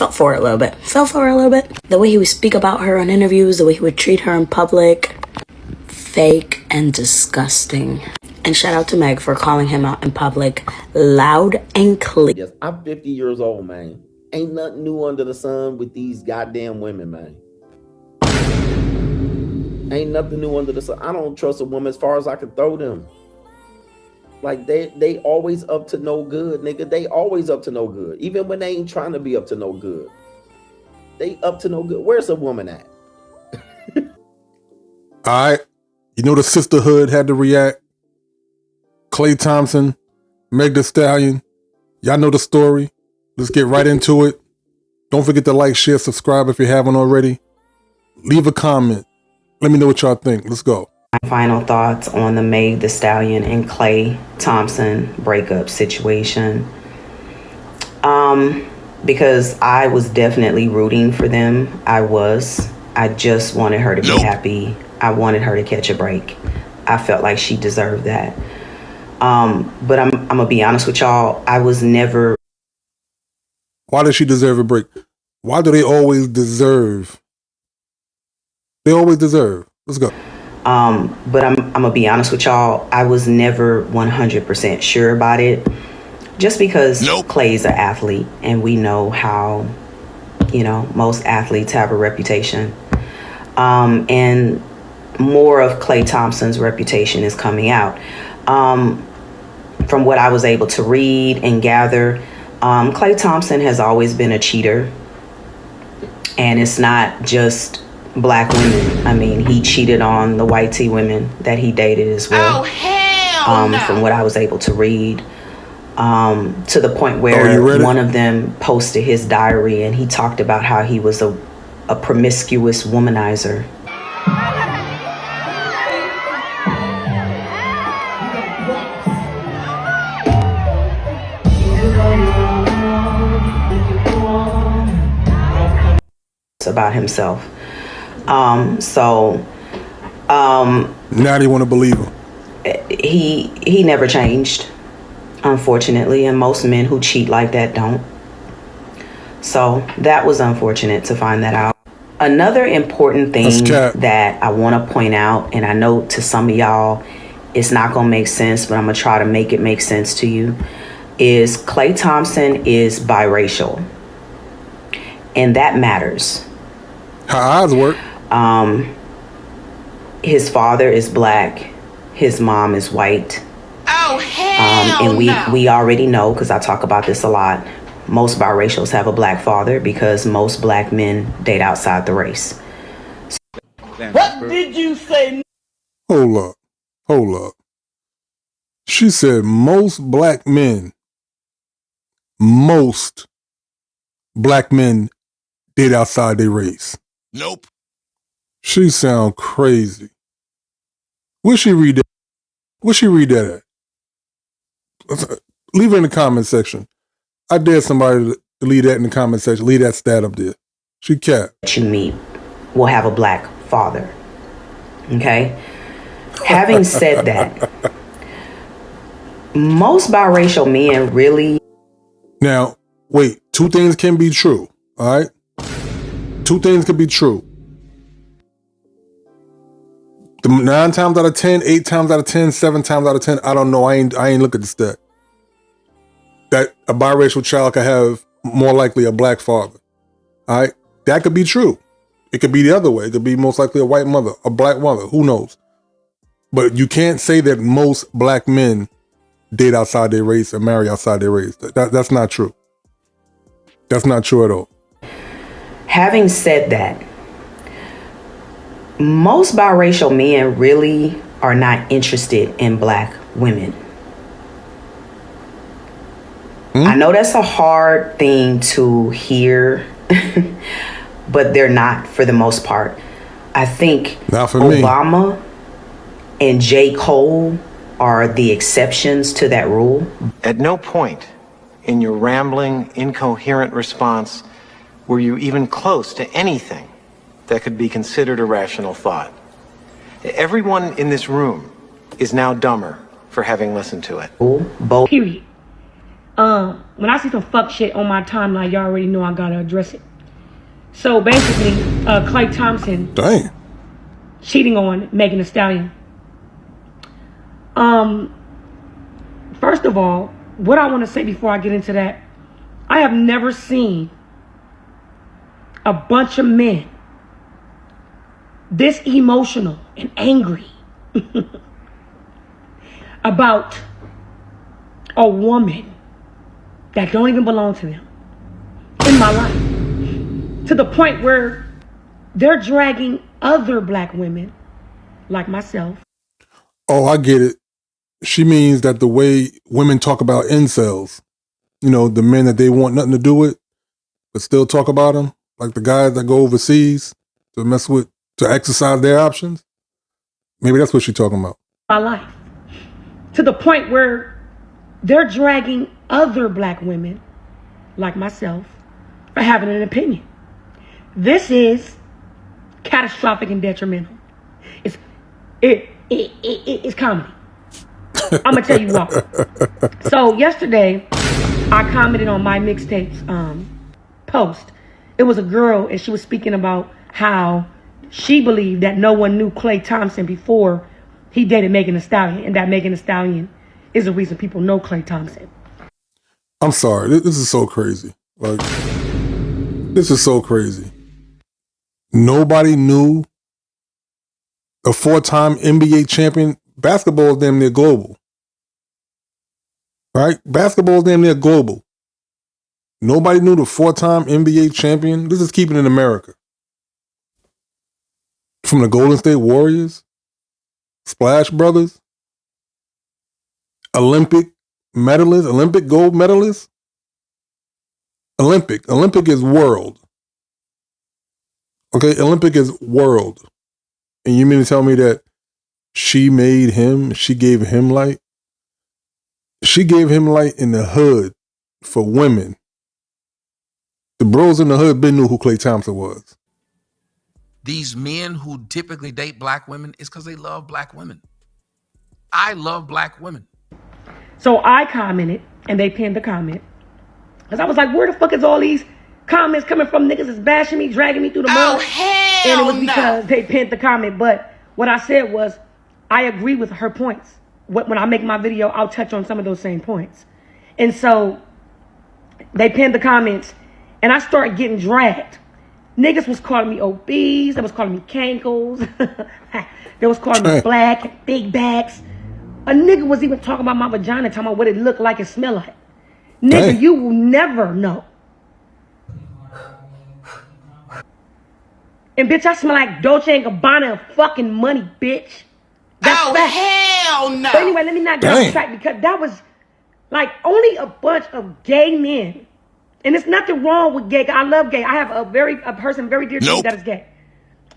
felt for her a little bit. The way he would speak about her on interviews, the way he would treat her in public. Fake and disgusting. And shout out to Meg for calling him out in public, loud and clear. Yes, I'm 50 years old, man. Ain't nothing new under the sun with these goddamn women, man. Ain't nothing new under the sun. I don't trust a woman as far as I can throw them. Like, they always up to no good, nigga. They always up to no good. Even when they ain't trying to be up to no good. They up to no good. Where's a woman at? All right. You know the Sisterhood had to react. Klay Thompson, Meg Thee Stallion. Y'all know the story. Let's get right into it. Don't forget to like, share, subscribe if you haven't already. Leave a comment. Let me know what y'all think. Let's go. My final thoughts on the Meg Thee Stallion and Klay Thompson breakup situation. Because I was definitely rooting for them. I just wanted her to be happy. I wanted her to catch a break. I felt like she deserved that. But I'm gonna be honest with y'all. I was never. Why does she deserve a break? Why do they always deserve? They always deserve. Let's go. But I'm gonna be honest with y'all. I was never 100% sure about it, just because Klay's an athlete, and we know how, most athletes have a reputation. And more of Klay Thompson's reputation is coming out. From what I was able to read and gather, Klay Thompson has always been a cheater, and it's not just black women. I mean, he cheated on the white tea women that he dated as well. Oh, hell no. From what I was able to read, to the point where one of them posted his diary, and he talked about how he was a promiscuous womanizer. About himself. Now they want to believe him. He never changed, unfortunately, and most men who cheat like that don't. So that was unfortunate to find that out. Another important thing that I want to point out, and I know to some of y'all it's not going to make sense, but I'm going to try to make it make sense to you, is Klay Thompson is biracial. And that matters. How eyes work. His father is black. His mom is white. Oh, hell and no. we already know, because I talk about this a lot, most biracials have a black father because most black men date outside the race. What did you say? Hold up. She said most black men date outside their race. Nope. She sound crazy. Where she read that at? Leave it in the comment section. I dare somebody to leave that in the comment section. Leave that stat up there. She cat. You meet will have a black father. Okay? Having said that, most biracial men really... Now, wait. Two things can be true. All right? Two things can be true. The 9 times out of 10, 8 times out of 10, 7 times out of 10, I don't know. I ain't look at the stat. That a biracial child could have more likely a black father. All right? That could be true. It could be the other way. It could be most likely a white mother, a black mother. Who knows? But you can't say that most black men date outside their race and marry outside their race. That's not true. That's not true at all. Having said that, most biracial men really are not interested in black women. I know that's a hard thing to hear, but they're not for the most part. I think Obama and J. Cole are the exceptions to that rule. At no point in your rambling, incoherent response were you even close to anything that could be considered a rational thought. Everyone in this room is now dumber for having listened to it. Period. When I see some fuck shit on my timeline, y'all already know I gotta address it. So basically, Klay Thompson cheating on Megan Thee Stallion. First of all, what I want to say before I get into that, I have never seen a bunch of men this emotional and angry about a woman that don't even belong to them in my life, to the point where they're dragging other black women like myself. Oh, I get it. She means that the way women talk about incels, you know, the men that they want nothing to do with, but still talk about them, like the guys that go overseas to mess with, to exercise their options. Maybe that's what she's talking about. My life, to the point where they're dragging other black women like myself for having an opinion. This is catastrophic and detrimental. It's comedy. I'm gonna tell you why. So yesterday, I commented on my mixtape's post. It was a girl, and she was speaking about how she believed that no one knew Klay Thompson before he dated Megan Thee Stallion, and that Megan Thee Stallion is the reason people know Klay Thompson. I'm sorry, this is so crazy. Like, this is so crazy. Nobody knew a 4-time NBA champion. Basketball is damn near global. Right? Basketball is damn near global. Nobody knew the 4-time NBA champion. This is keeping it in America. From the Golden State Warriors, Splash Brothers, Olympic medalist, Olympic gold medalist. Olympic is world. Okay, Olympic is world. And you mean to tell me that she made him, she gave him light? She gave him light in the hood for women. The bros in the hood been knew who Klay Thompson was. These men who typically date black women is because they love black women. I love black women. So I commented, and they pinned the comment. Because I was like, where the fuck is all these comments coming from? Niggas is bashing me, dragging me through the mud. Oh, hell And it was because they pinned the comment. But what I said was, I agree with her points. When I make my video, I'll touch on some of those same points. And so they pinned the comments, and I started getting dragged. Niggas was calling me obese. They was calling me cankles. They was calling me black, big backs. A nigga was even talking about my vagina, talking about what it looked like and smell like. Nigga, you will never know. And bitch, I smell like Dolce & Gabbana and fucking money, bitch. That's fact. Hell no. But anyway, let me not get off track, because that was like only a bunch of gay men. And there's nothing wrong with gay. I love gay. I have a person very dear to me that is gay.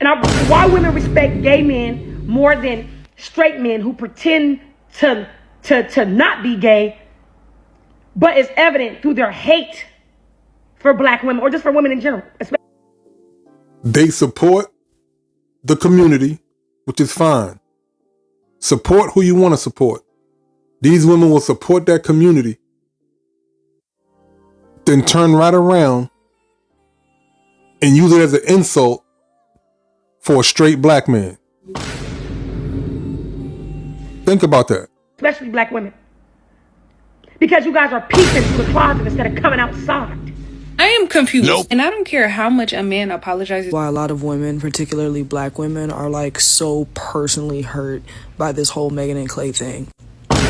And why women respect gay men more than straight men who pretend to not be gay, but it's evident through their hate for black women or just for women in general. They support the community, which is fine. Support who you want to support. These women will support that community, then turn right around and use it as an insult for a straight black man. Think about that. Especially black women. Because you guys are peeping through the closet instead of coming outside. I am confused. And I don't care how much a man apologizes. Why a lot of women, particularly black women, are like so personally hurt by this whole Megan and Klay thing.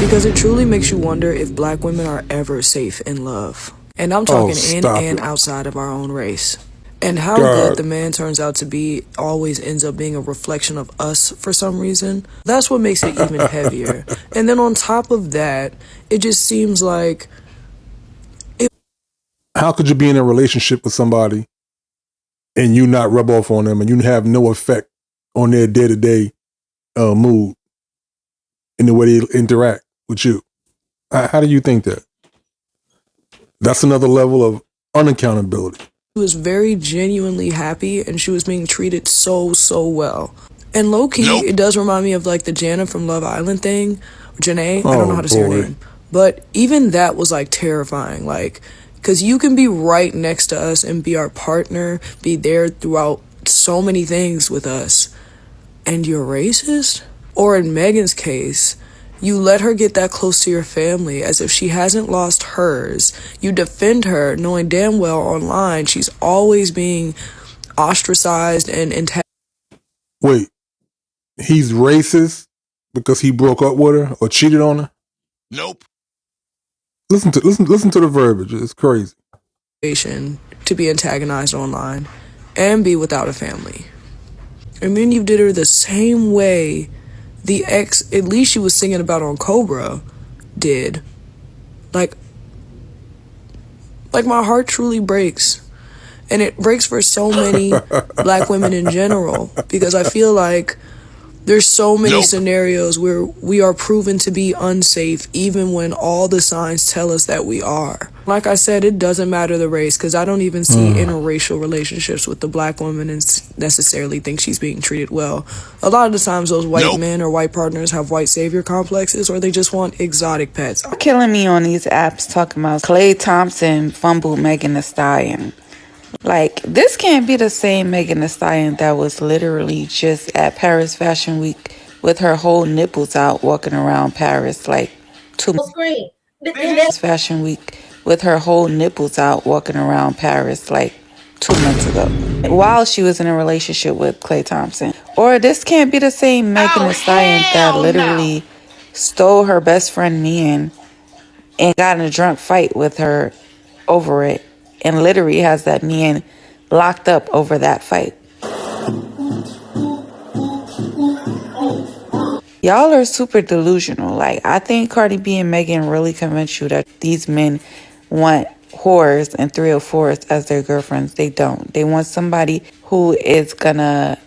Because it truly makes you wonder if black women are ever safe in love. And I'm talking in and outside of our own race. And how good the man turns out to be always ends up being a reflection of us for some reason. That's what makes it even heavier. And then on top of that, it just seems like... How could you be in a relationship with somebody and you not rub off on them and you have no effect on their day-to-day mood in the way they interact with you? How do you think that? That's another level of unaccountability. She was very genuinely happy and she was being treated so well. And low-key, it does remind me of like the Jana from Love Island thing. Janae, I don't know how to say her name. But even that was like terrifying, like, because you can be right next to us and be our partner, be there throughout so many things with us, and you're racist? Or in Megan's case, you let her get that close to your family as if she hasn't lost hers. You defend her knowing damn well online she's always being ostracized and Wait, he's racist because he broke up with her or cheated on her? Nope. Listen to the verbiage. It's crazy. To be antagonized online and be without a family. And then you did her the same way the ex, at least she was singing about on Cobra, did. Like my heart truly breaks. And it breaks for so many black women in general, because I feel like there's so many scenarios where we are proven to be unsafe even when all the signs tell us that we are. Like I said, it doesn't matter the race, because I don't even see interracial relationships with the black woman and necessarily think she's being treated well. A lot of the times those white men or white partners have white savior complexes, or they just want exotic pets. Killing me on these apps talking about Klay Thompson fumbled Megan Thee Stallion. Like, this can't be the same Megan Thee Stallion that was literally just at Paris Fashion Week with her whole nipples out walking around Paris like 2 months. Fashion Week with her whole nipples out walking around Paris like 2 months ago while she was in a relationship with Klay Thompson. Or this can't be the same Megan Thee Stallion that literally stole her best friend man and got in a drunk fight with her over it, and literally has that man locked up over that fight. Y'all are super delusional. Like, I think Cardi B and Megan really convinced you that these men want whores and 304s as their girlfriends. They don't. They want somebody who is gonna,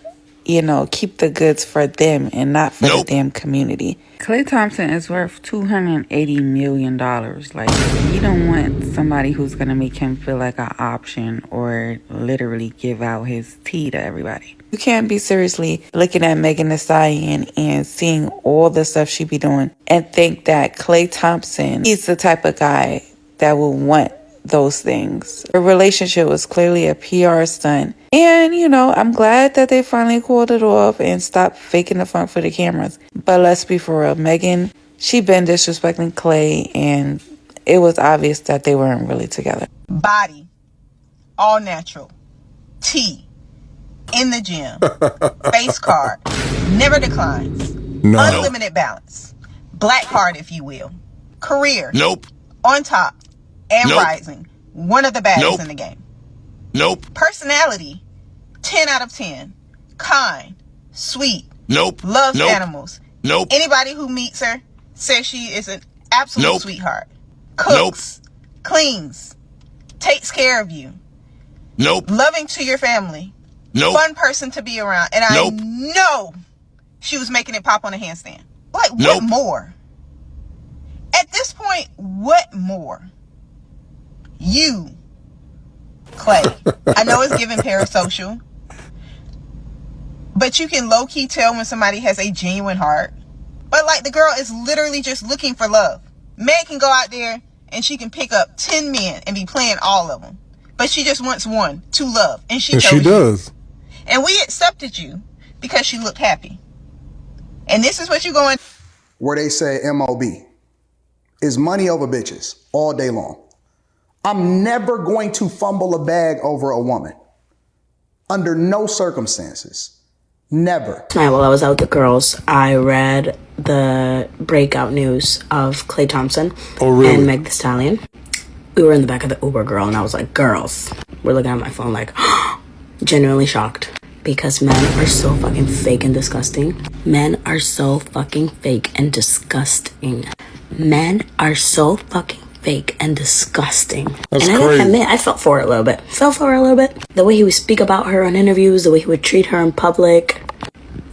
keep the goods for them and not for the damn community. Klay Thompson is worth $280 million. Like, you don't want somebody who's going to make him feel like an option or literally give out his tea to everybody. You can't be seriously looking at Megan Thee Stallion and seeing all the stuff she be doing and think that Klay Thompson is the type of guy that will want those things. The relationship was clearly a PR stunt. And, I'm glad that they finally called it off and stopped faking the funk for the cameras. But let's be for real. Megan, she been disrespecting Klay, and it was obvious that they weren't really together. Body, all natural, tea, in the gym, face card, never declines, unlimited balance, black card if you will, career, on top, and rising, one of the baddest in the game. Personality, 10 out of 10. Kind, sweet, loves animals. Anybody who meets her says she is an absolute sweetheart. Cooks, cleans, takes care of you. Loving to your family. Fun person to be around. And I know she was making it pop on a handstand. Like, what more? At this point, what more? You, Klay. I know it's giving parasocial, but you can low-key tell when somebody has a genuine heart. But like, the girl is literally just looking for love. Meg can go out there and she can pick up 10 men and be playing all of them, but she just wants one to love, and she does. And we accepted you because she looked happy. And this is what you're going. Where they say MOB is money over bitches all day long. I'm never going to fumble a bag over a woman. Under no circumstances. Never. Tonight while I was out with the girls, I read the breakout news of Klay Thompson and Meg Thee Stallion. We were in the back of the Uber, girl, and I was like, girls. We're looking at my phone like, genuinely shocked. Because men are so fucking fake and disgusting. Men are so fucking fake and disgusting. Men are so fucking fake and disgusting. That's and I gotta admit, I felt for her a little bit. The way he would speak about her on interviews, the way he would treat her in public.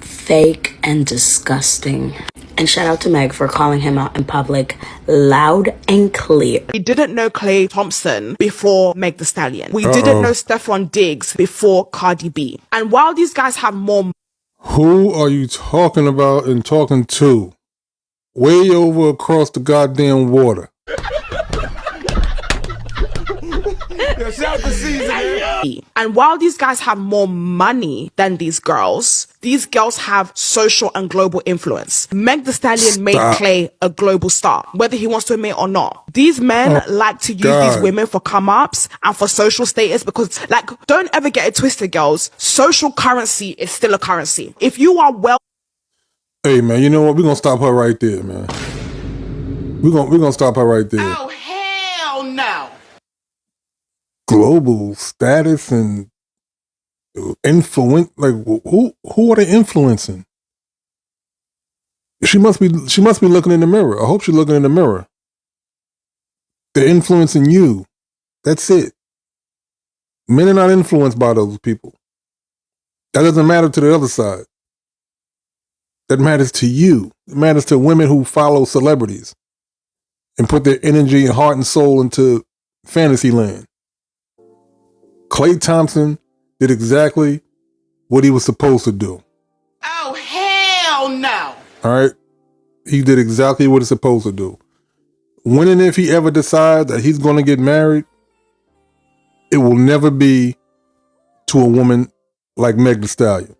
Fake and disgusting. And shout out to Meg for calling him out in public, loud and clear. We didn't know Klay Thompson before Meg Thee Stallion. We didn't know Stephon Diggs before Cardi B. And while these guys have more... Who are you talking about and talking to? way over across the goddamn water. And while these guys have more money than these girls have social and global influence. Meg Thee Stallion made Klay a global star, whether he wants to admit or not. These men like to use these women for come-ups and for social status because, like, don't ever get it twisted, girls. Social currency is still a currency. If you are well... Hey, man, you know what? We're going to stop her right there, man. We're gonna stop her right there. Oh, hell no! Global status and influence, like who are they influencing? She must be looking in the mirror. I hope she's looking in the mirror. They're influencing you. That's it. Men are not influenced by those people. That doesn't matter to the other side. That matters to you. It matters to women who follow celebrities and put their energy and heart and soul into fantasy land. Klay Thompson did exactly what he was supposed to do. Oh, hell no! All right? He did exactly what he's supposed to do. When and if he ever decides that he's going to get married, it will never be to a woman like Meg Thee Stallion.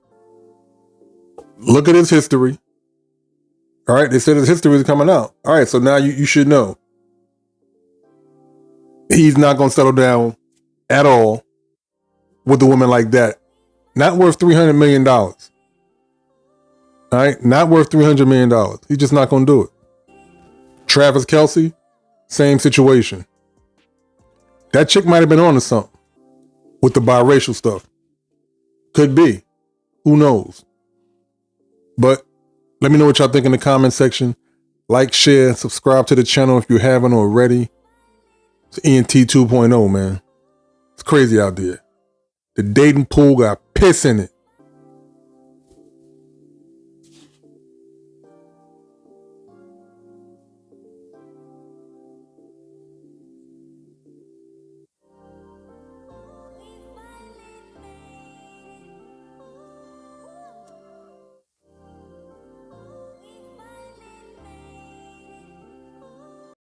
Look at his history. All right? They said his history is coming out. All right, so now you should know. He's not going to settle down at all with a woman like that. Not worth $300 million. All right? Not worth $300 million. He's just not going to do it. Travis Kelce, same situation. That chick might have been on to something with the biracial stuff. Could be. Who knows? But let me know what y'all think in the comment section. Like, share, subscribe to the channel if you haven't already. It's ENT 2.0, man. It's crazy out there. The dating pool got piss in it.